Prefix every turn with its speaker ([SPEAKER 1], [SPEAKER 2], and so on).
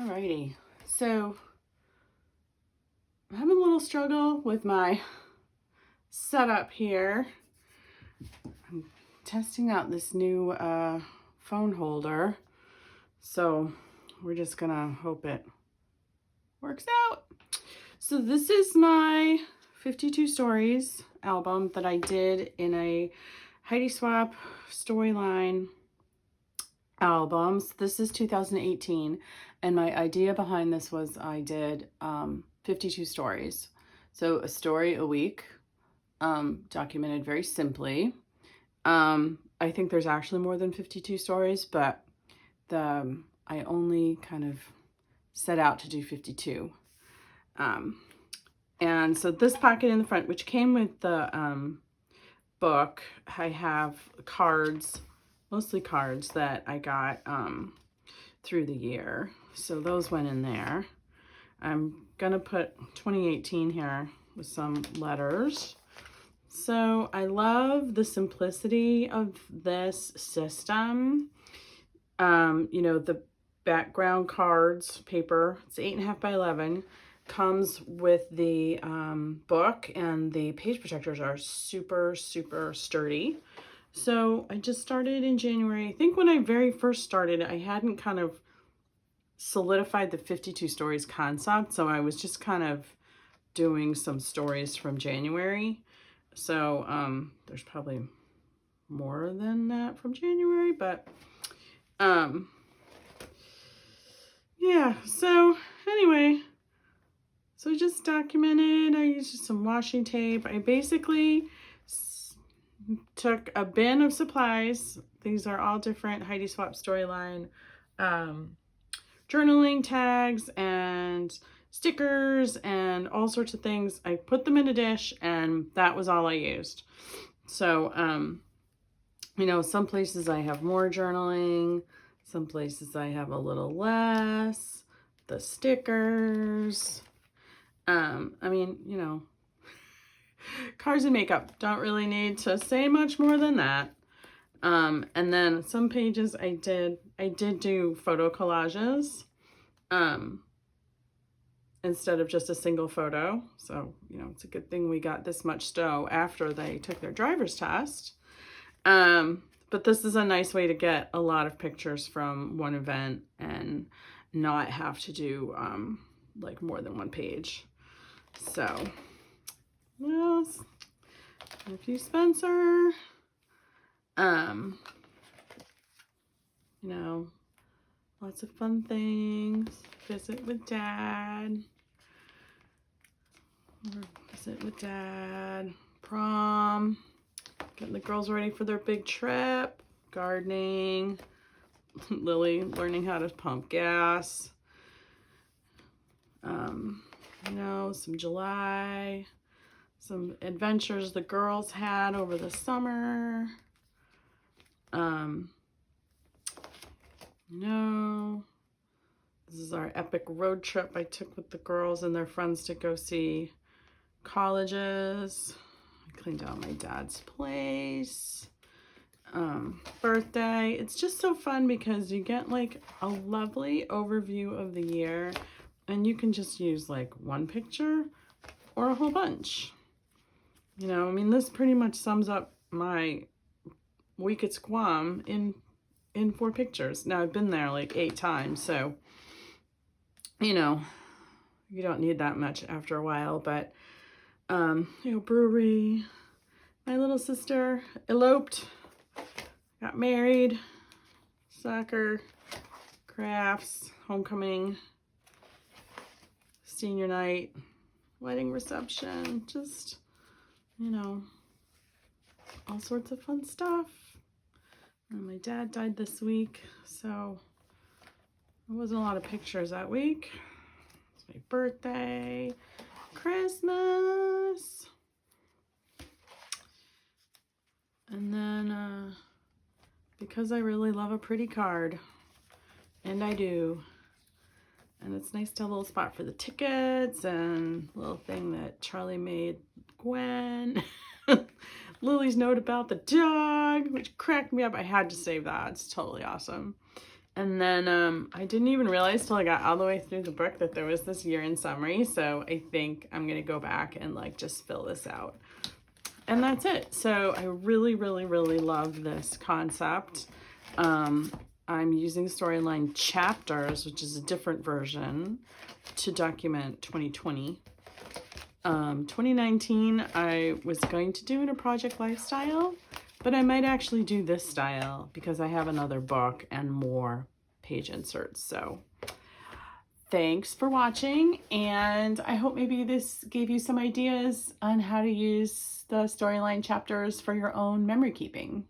[SPEAKER 1] Alrighty, so I'm having a little struggle with my setup here. I'm testing out this new phone holder, so we're just gonna hope it works out. So this is my 52 Stories album that I did in a Heidi Swapps Storyline albums. This is 2018, and my idea behind this was I did 52 stories, so a story a week, documented very simply. I think there's actually more than 52 stories, but I only kind of set out to do 52. And so this pocket in the front, which came with the book, I have cards, mostly cards that I got through the year. So those went in there. I'm gonna put 2018 here with some letters. So I love the simplicity of this system. You know, the background cards paper, it's 8.5 by 11, comes with the book, and the page protectors are super sturdy. So I just started in January. I think when I very first started, I hadn't kind of solidified the 52 stories concept, so I was just kind of doing some stories from January. So there's probably more than that from January, but yeah, so anyway, so I just documented. I used some washi tape. I basically took a bin of supplies. These are all different Heidi Swapps Storyline journaling tags and stickers and all sorts of things. I put them in a dish, and that was all I used. So, you know, some places I have more journaling, some places I have a little less. The stickers, I mean, you know, cards and makeup, don't really need to say much more than that. And then some pages I did do photo collages, instead of just a single photo. So, you know, it's a good thing we got this much dough after they took their driver's test. But this is a nice way to get a lot of pictures from one event and not have to do like more than one page. So, yes, thank you, Spencer. You know, lots of fun things. Visit with Dad. Visit with Dad. Prom. Getting the girls ready for their big trip. Gardening. Lily learning how to pump gas. You know, some July. Some adventures the girls had over the summer. You know, this is our epic road trip I took with the girls and their friends to go see colleges. I cleaned out my dad's place. Birthday. It's just so fun because you get like a lovely overview of the year, and you can just use like one picture or a whole bunch. You know, I mean, this pretty much sums up my week at Squam in 4 pictures. Now, I've been there like 8 times, so, you know, you don't need that much after a while. But, you know, brewery, my little sister eloped, got married, soccer, crafts, homecoming, senior night, wedding reception, just, you know, all sorts of fun stuff. And my dad died this week, so there wasn't a lot of pictures that week. It's my birthday, Christmas. And then, because I really love a pretty card, and I do, and it's nice to have a little spot for the tickets and a little thing that Charlie made Gwen. Lily's note about the dog, which cracked me up. I had to save that. It's totally awesome. And then I didn't even realize till I got all the way through the book that there was this year-end summary. So I think I'm going to go back and like just fill this out. And that's it. So I really, really, really love this concept. I'm using Storyline chapters, which is a different version, to document 2020. 2019, I was going to do in a project lifestyle, but I might actually do this style because I have another book and more page inserts. So thanks for watching, and I hope maybe this gave you some ideas on how to use the Storyline chapters for your own memory keeping.